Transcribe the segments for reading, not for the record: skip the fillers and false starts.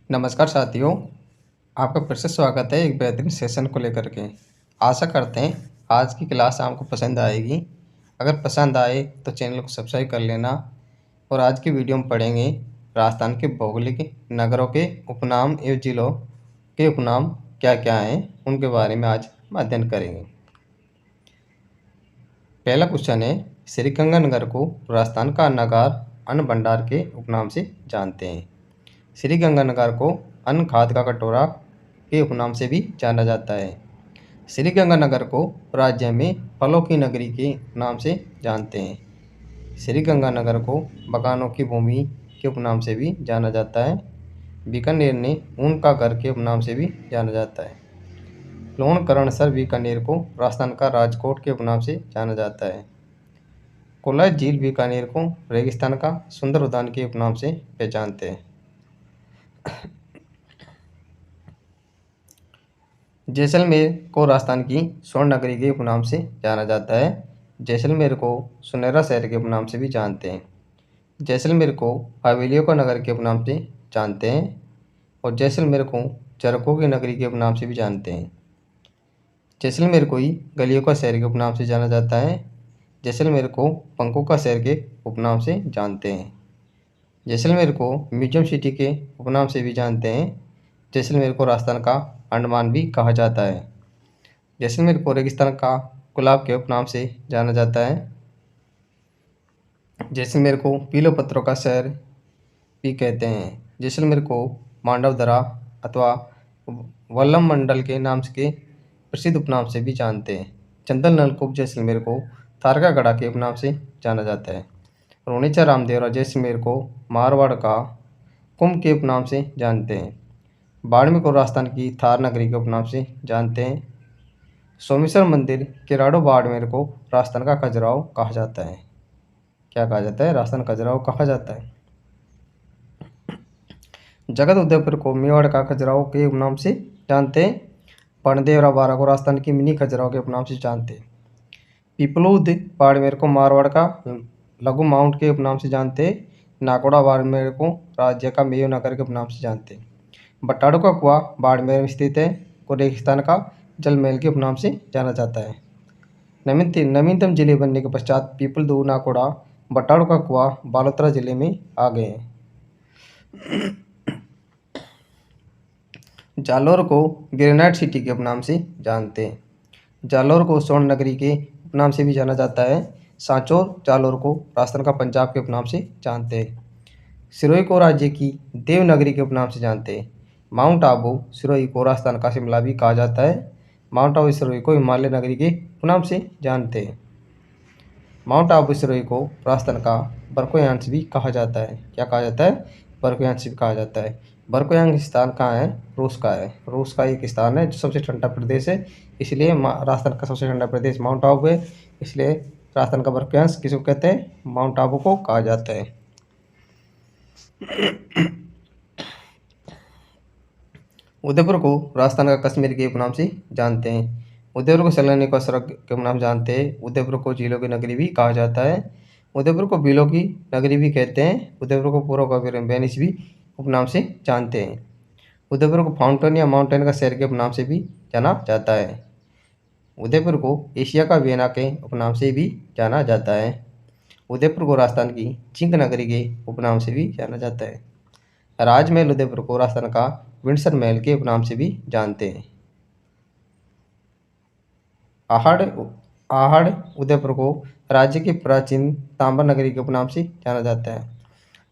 नमस्कार साथियों, आपका फिर से स्वागत है एक बेहतरीन सेशन को लेकर के। आशा करते हैं आज की क्लास आपको पसंद आएगी। अगर पसंद आए तो चैनल को सब्सक्राइब कर लेना। और आज की वीडियो में पढ़ेंगे राजस्थान के भौगोलिक नगरों के उपनाम एवं जिलों के उपनाम क्या क्या हैं, उनके बारे में आज हम अध्ययन करेंगे। पहला क्वेश्चन है, श्रीगंगानगर को राजस्थान का नगार अन्न भंडार के उपनाम से जानते हैं। श्रीगंगानगर को अन्न खाद का कटोरा के उपनाम से भी जाना जाता है। श्रीगंगानगर को राज्य में फलों की नगरी के नाम से जानते हैं। श्रीगंगानगर को बगानों की भूमि के उपनाम से भी जाना जाता है। बीकानेर ने ऊन का घर के उपनाम से भी जाना जाता है। लोणकरणसर बीकानेर को राजस्थान का राजकोट के उपनाम से जाना जाता है। कोलाय झील बीकानेर को रेगिस्तान का सुंदर उद्यान के उपनाम से पहचानते हैं। जैसलमेर को राजस्थान की स्वर्ण नगरी के उपनाम से जाना जाता है। जैसलमेर को सुनहरा शहर के उपनाम से भी जानते हैं। जैसलमेर को हवेलियों का नगर के उपनाम से जानते हैं और जैसलमेर को चरखों की नगरी के उपनाम से भी जानते हैं। जैसलमेर को ही गलियों का शहर के उपनाम से जाना जाता है। जैसलमेर को पंखों का शहर के उपनाम से जानते हैं। जैसलमेर को म्यूजियम सिटी के उपनाम से भी जानते हैं। जैसलमेर को राजस्थान का अंडमान भी कहा जाता है। जैसलमेर को रेगिस्तान का गुलाब के उपनाम से जाना जाता है। जैसलमेर को पीले पत्थरों का शहर भी कहते हैं। जैसलमेर को मांडवदरा अथवा वल्लम मंडल के नाम के प्रसिद्ध उपनाम से भी जानते हैं। चंदन नलकूप जैसलमेर को तारकागढ़ के उपनाम से जाना जाता है। रोनिचा रामदेवरा जैसलमेर को मारवाड़ का कुंभ के उपनाम से जानते हैं। बाड़मेर को राजस्थान की थार नगरी के उपनाम से जानते हैं। सोमेश्वर मंदिर किराड़ो बाड़मेर को राजस्थान का खजुराहो कहा जाता है। क्या कहा जाता है? राजस्थान खजुराहो कहा जाता है। जगत उदयपुर को मेवाड़ का खजुराहो के उपनाम से जानते हैं। पणदेवरा बारा को राजस्थान की मिनी खजुराहो के उपनाम से जानते हैं। पिपलूद बाड़मेर को मारवाड़ का लघु माउंट के उपनाम से जानते हैं। नाकोड़ा बाड़मेर को राज्य का मेयो नगर के उपनाम से जानते हैं। बट्टाड़ू का कुआं बाड़मेर में स्थित है, को रेगिस्तान का जल महल के उपनाम से जाना जाता है। नवीनतम जिले बनने के पश्चात पीपलदू नाकोड़ा बट्टाड़ू का कुआं बालोतरा जिले में आ गए हैं। जालौर को ग्रेनाइट सिटी के उपनाम से जानते हैं। जालौर को स्वर्ण नगरी के उपनाम से भी जाना जाता है। सांचौर जालौर को राजस्थान का पंजाब के उपनाम से जानते हैं। सिरोही को राज्य की देवनगरी के उपनाम से जानते हैं। माउंट आबू सिरोही को राजस्थान का शिमला भी कहा जाता है। माउंट आबू सिरोही को हिमालय नगरी के उपनाम से जानते हैं। माउंट आबू सिरोही को राजस्थान का बरकोयांश भी कहा जाता है। क्या कहा जाता है? बरकोयांश भी कहा जाता है। बरकोयांश स्थान कहाँ है? रूस का है। रूस का एक स्थान है जो सबसे ठंडा प्रदेश है, इसलिए राजस्थान का सबसे ठंडा प्रदेश माउंट आबू है, इसलिए राजस्थान का बरकोयांश किसको कहते हैं? माउंट आबू को कहा जाता है। उदयपुर को राजस्थान का कश्मीर के उपनाम से जानते हैं। उदयपुर को सैलानी का सड़क के उपनाम जानते हैं। उदयपुर को झीलों की नगरी भी कहा जाता है। उदयपुर को बिलों की नगरी भी कहते हैं। उदयपुर को पूर्व का वेनिस भी उपनाम से जानते हैं। उदयपुर को फाउंटेन या माउंटेन का शहर के उपनाम से भी जाना जाता है। उदयपुर को एशिया का वियना के उपनाम से भी जाना जाता है। उदयपुर को राजस्थान की जिंक नगरी के उपनाम से भी जाना जाता है। राजमहल उदयपुर को राजस्थान का विंडसर महल के उपनाम से भी जानते हैं। आहड़ उदयपुर को राज्य की प्राचीन तांबा नगरी के उपनाम से जाना जाता है।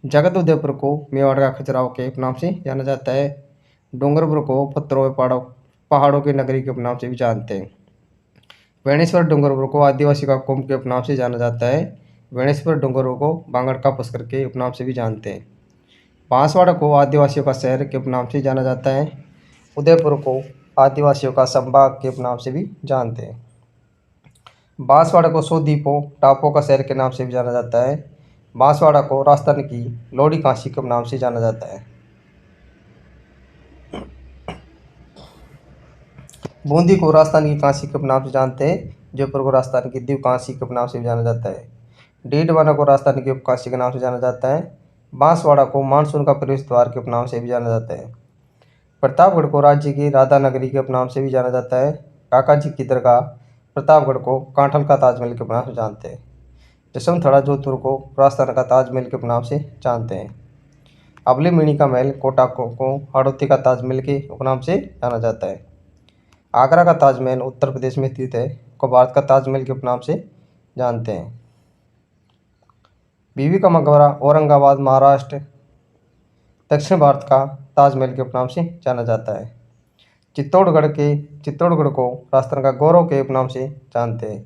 जगत उदयपुर को मेवाड़ का खजुराहो के उपनाम से जाना जाता है। डूंगरपुर को पत्थरों पहाड़ों की नगरी के उपनाम से भी जानते हैं। बेणेश्वर डूंगरपुर को आदिवासी का कुंभ के उपनाम से जाना जाता है। बेणेश्वर डूंगरपुर को बांगड़ का पुष्कर के उपनाम से भी जानते हैं। बांसवाड़ा को आदिवासियों का शहर के उपनाम से जाना जाता है। उदयपुर को आदिवासियों का संभाग के उपनाम से भी जानते हैं। बांसवाड़ा को 100 द्वीपों टापुओं का शहर के नाम से भी जाना जाता है। बांसवाड़ा को राजस्थान की लोडी काशी के नाम से जाना जाता है। बूंदी को राजस्थान की काशी के नाम से जानते हैं। जयपुर को राजस्थान की दीव काशी के नाम से भी जाना जाता है। डीडवाना को राजस्थान की उपकाशी के नाम से जाना जाता है। बांसवाड़ा को मानसून का प्रवेश द्वार के नाम से भी जाना जाता है। प्रतापगढ़ को राज्य की राधा नगरी के उपनाम से भी जाना जाता है। काका जी की दरगाह प्रतापगढ़ को कांठल का ताजमहल के उपनाम से जानते हैं। जसवंतथड़ा जोधपुर को राजस्थान का ताजमहल के उपनाम से जानते हैं। अबली मिनी का महल कोटा को हाड़ौती का ताजमहल के उपनाम से जाना जाता है। आगरा का ताजमहल उत्तर प्रदेश में स्थित है, को भारत का ताजमहल के उपनाम से जानते हैं। बीबी का मकबरा औरंगाबाद महाराष्ट्र दक्षिण भारत का ताजमहल के उपनाम से जाना जाता है। चित्तौड़गढ़ को राजस्थान का गौरव के उपनाम से जानते हैं।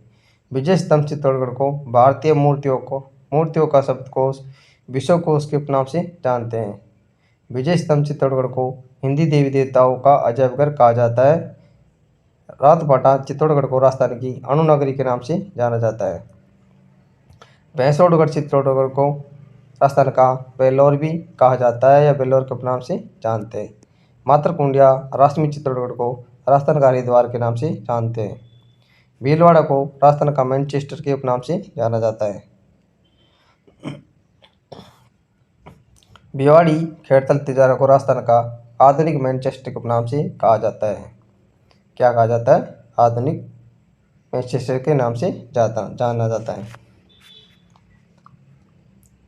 विजय स्तंभ चित्तौड़गढ़ को भारतीय मूर्तियों का शब्दकोश विश्वकोश के उपनाम से जानते हैं। विजय स्तंभ चित्तौड़गढ़ को हिंदी देवी देवताओं का अजयबघर कहा जाता है। रातबाटा चित्तौड़गढ़ को राजस्थान की अणु नगरी के नाम से जाना जाता है। भैंसोड़गढ़ चित्तौड़गढ़ को राजस्थान का बेल्लौर भी कहा जाता है या बेल्लौर के उपनाम से जानते हैं। मातरकुंडिया राष्ट्रीय चित्तौड़गढ़ को राजस्थान का हरिद्वार के नाम से जानते हैं। भीलवाड़ा को राजस्थान का मैनचेस्टर के उपनाम से जाना जाता है। भिवाड़ी खेड़तल तिजारा को राजस्थान का आधुनिक मैनचेस्टर के उपनाम से कहा जाता है। क्या कहा जाता है? आधुनिक मैनचेस्टर के नाम से जाना जाता है।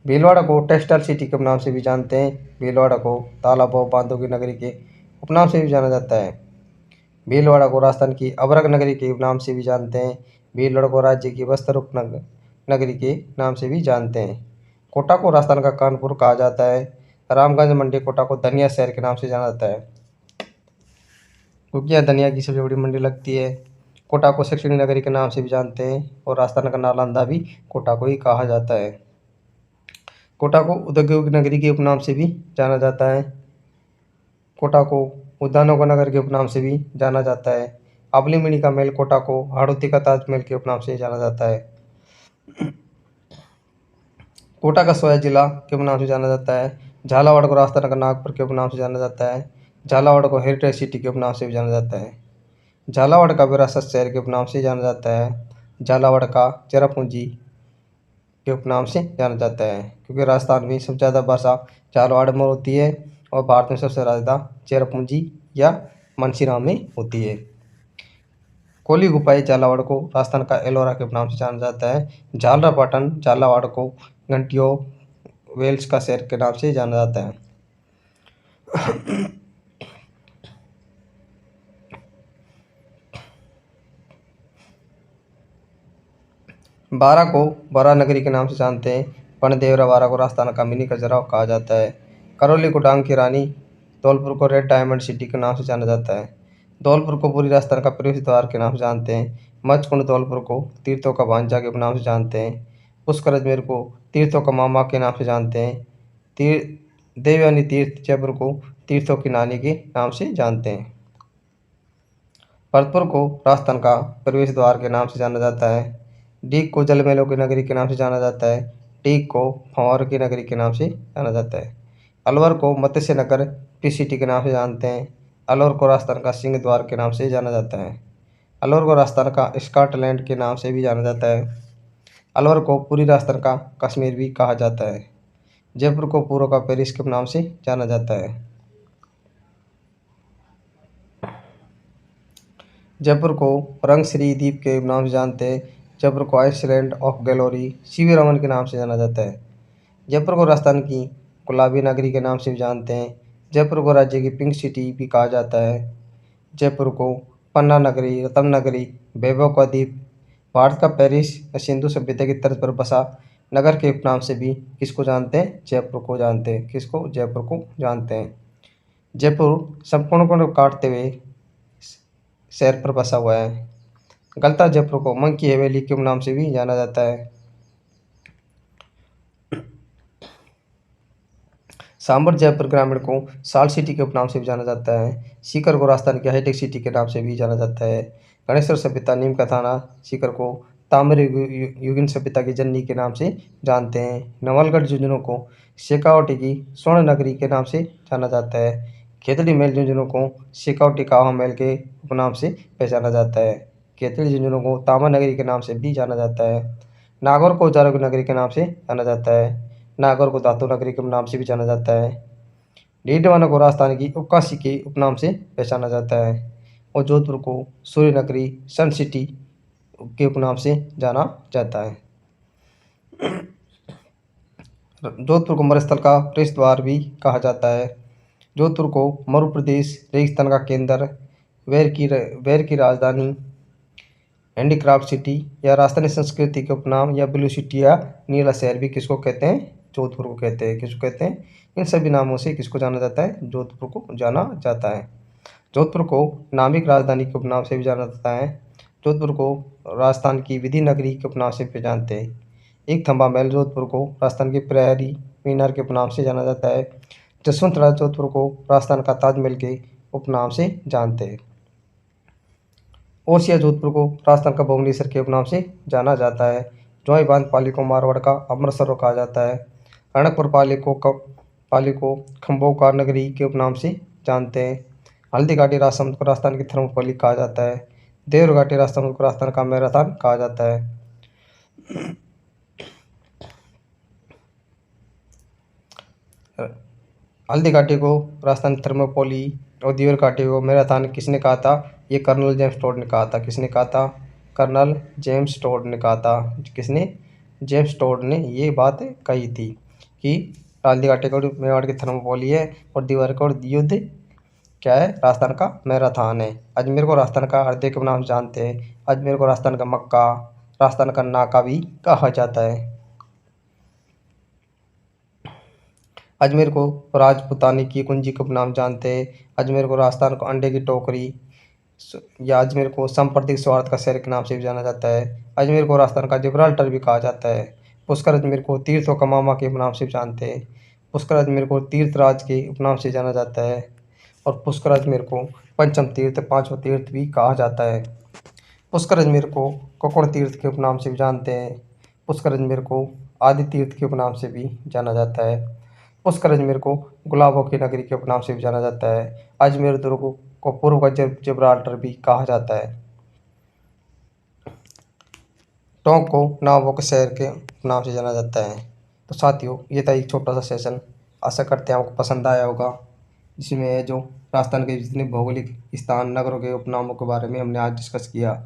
भीलवाड़ा को टेक्सटाइल सिटी के उपनाम से भी जानते हैं। भीलवाड़ा को तालाबों बांधों की नगरी के उपनाम से भी जाना जाता है। भीलवाड़ा को राजस्थान की अभ्रक नगरी के नाम से भी जानते हैं। भीलवाड़ा को राज्य की बस्तर नगरी के नाम से भी जानते हैं। कोटा को राजस्थान का कानपुर कहा जाता है। रामगंज मंडी कोटा को धनिया शहर के नाम से जाना जाता है, क्योंकि यहाँ धनिया की सबसे बड़ी मंडी लगती है। कोटा को शैक्षणिक नगरी के नाम से भी जानते हैं और राजस्थान का नालंदा भी कोटा को ही कहा जाता है। कोटा को उद्योग नगरी के उपनाम से भी जाना जाता है। कोटा को उद्यानों का नगर के उपनाम से भी जाना जाता है। अबली मिनी का महल कोटा को हाड़ौती का ताजमहल के उपनाम से जाना जाता है। कोटा का सोया जिला के उपनाम से जाना जाता है। झालावाड़ को राजस्थान का नागपुर के उपनाम से जाना जाता है। झालावाड़ को हेरिटेज सिटी के उपनाम से भी जाना जाता है। झालावाड़ का विरासत शहर के उपनाम से जाना जाता है। झालावाड़ का चेरापूंजी के उपनाम से जाना जाता है, क्योंकि राजस्थान में सबसे ज़्यादा वर्षा झालावाड़ में होती है और भारत में सबसे ज़्यादा चेरापूंजी या मनसीराम में होती है। कोली गुफाएं झालावाड़ को राजस्थान का एलोरा के नाम से जाना जाता है। झालरापाटन झालावाड़ को घंटियों वेल्स का शहर के नाम से जाना जाता है। बारा को बारा नगरी के नाम से जानते हैं। पनदेवरा बारा को राजस्थान का मिनी खजुराहो कहा जाता है। करौली को डांग की रानी, धौलपुर को रेड डायमंड सिटी के नाम से जाना जाता है। धौलपुर को पूरी राजस्थान का प्रवेश द्वार के नाम से जानते हैं। मचकुंड धौलपुर को तीर्थों का भांजा के नाम से जानते हैं। पुष्कर अजमेर को तीर्थों का मामा के नाम से जानते हैं। देवयानी तीर्थ जयपुर को तीर्थों की नानी के नाम से जानते हैं। भरतपुर को राजस्थान का प्रवेश द्वार के नाम से जाना जाता है। डीग को जलमहलों की नगरी के नाम से जाना जाता है। डीग को फंवर की नगरी के नाम से जाना जाता है। अलवर को मत्स्य नगर फिश सिटी के नाम से जानते हैं। अलवर को राजस्थान का सिंह द्वार के नाम से जाना जाता है। अलवर को राजस्थान का स्कॉटलैंड के नाम से भी जाना जाता है। अलवर को पूरी राजस्थान का कश्मीर भी कहा जाता है। जयपुर को पूर्व का पेरिस के नाम से जाना जाता है। जयपुर को रंगश्री द्वीप के नाम से जानते हैं। जयपुर को आइसलैंड ऑफ गैलोरी सीवी रमन के नाम से जाना जाता है। जयपुर को राजस्थान की गुलाबी नगरी के नाम से भी जानते हैं। जयपुर को राज्य की पिंक सिटी भी कहा जाता है। जयपुर को पन्ना नगरी, रतन नगरी, वैभव का द्वीप, भारत का पेरिस, सिंधु सभ्यता की तर्ज पर बसा नगर के उपनाम से भी किसको जानते हैं? जयपुर को जानते हैं। किसको? जयपुर को जानते हैं। जयपुर संपूर्ण को काटते हुए शहर पर बसा हुआ है। गलता जयपुर को मंकी हवेली के नाम से भी जाना जाता है। सांबर जयपुर ग्रामीण को साल सिटी के उपनाम से भी जाना जाता है। सीकर को राजस्थान की हाईटेक सिटी के नाम से भी जाना जाता है। गणेश्वर सभ्यता नीम का थाना सीकर को ताम्र युगीन सभ्यता की जननी के नाम से जानते हैं। नवलगढ़ झुंझुनू को शेखावटी की स्वर्ण नगरी के नाम से जाना जाता है। खेतड़ी महल झुंझुनू को शेखावटी कावा महल के उपनाम से पहचाना जाता है। खेतड़ी झुंझुनू को तामा नगरी के नाम से भी जाना जाता है। नागौर को उजारों की नगरी के नाम से जाना जाता है। नागौर को धातु नगरी के नाम से भी जाना जाता है। डीडवाना को राजस्थान की उपकाशी के उपनाम से पहचाना जाता है और जोधपुर को सूर्य नगरी, सन सिटी के उपनाम से जाना जाता है। जोधपुर को मरुस्थल का प्रवेश द्वार भी कहा जाता है। जोधपुर को मरु प्रदेश, रेगिस्तान का केंद्र, वेर की राजधानी, हैंडीक्राफ्ट सिटी या राजस्थानी संस्कृति के उपनाम या ब्लू सिटी या नीला शहर भी किसको कहते हैं? जोधपुर को कहते हैं। किसको कहते हैं? इन सभी नामों से किसको जाना जाता है? जोधपुर को जाना जाता है। जोधपुर को नामिक राजधानी के उपनाम से भी जाना जाता है। जोधपुर को राजस्थान की विधि नगरी के उपनाम से भी जानते हैं। एक थंबा महल जोधपुर को राजस्थान के प्रहरी मीनार के उपनाम से जाना जाता है। जसवंत राज जोधपुर को राजस्थान का ताजमहल के उपनाम से जानते हैं। ओसिया जोधपुर को राजस्थान का भुवनेश्वर के उपनाम से जाना जाता है। जोई बांध पाली को मारवाड़ का अमृतसर कहा जाता है। रणकपुर पाली को खम्बों का नगरी के उपनाम से जानते हैं। हल्दी घाटी राजस्थान को राजस्थान की थर्मोपल्ली कहा जाता है। देवर घाटी राजस्थान को राजस्थान का मैराथन कहा जाता है। हल्दी घाटी को राजस्थान थर्मोपोली और देवर घाटी को मैराथन किसने कहा था? ये कर्नल जेम्स टोड ने कहा था। किसने कहा था? कर्नल जेम्स टोड ने कहा था। किसने? जेम्स टोड ने ये बात कही थी कि हल्दी घाटी को मेवाड़ की थर्मोपोली है और दीवार को युद्ध क्या है? राजस्थान का मैराथन है। अजमेर को राजस्थान का हृदय के नाम से जानते हैं। अजमेर को राजस्थान का मक्का, राजस्थान का नाका भी कहा जाता है। अजमेर को राजपूतानी की कुंजी के नाम जानते हैं। अजमेर को राजस्थान को अंडे की टोकरी या अजमेर को सांप्रदायिक सौहार्द का शहर के नाम से भी जाना जाता है। अजमेर को राजस्थान का जिब्राल्टर भी कहा जाता है। पुष्कर अजमेर को तीर्थों का मामा के नाम से जानते हैं। पुष्कर अजमेर को तीर्थराज के उपनाम से जाना जाता है और पुष्कर अजमेर को पंचम तीर्थ, पांचवा तीर्थ भी कहा जाता है। पुष्कर अजमेर को कोकण तीर्थ के उपनाम से भी जानते हैं। पुष्कर अजमेर को आदि तीर्थ के उपनाम से भी जाना जाता है। पुष्कर अजमेर को गुलाबों की नगरी के उपनाम से भी जाना जाता है। अजमेर दुर्ग को पूर्व का जिब्राल्टर भी कहा जाता है। टोंक को नावों के शहर के नाम से जाना जाता है। तो साथियों, ये था एक छोटा सा सेशन। आशा करते हैं आपको पसंद आया होगा, जिसमें जो राजस्थान के जितने भौगोलिक स्थान, नगरों के उपनामों के बारे में हमने आज डिस्कस किया।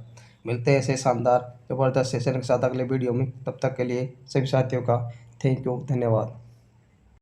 मिलते हैं ऐसे शानदार ज़बरदस्त सेशन के साथ अगले वीडियो में। तब तक के लिए सभी साथियों का थैंक यू, धन्यवाद।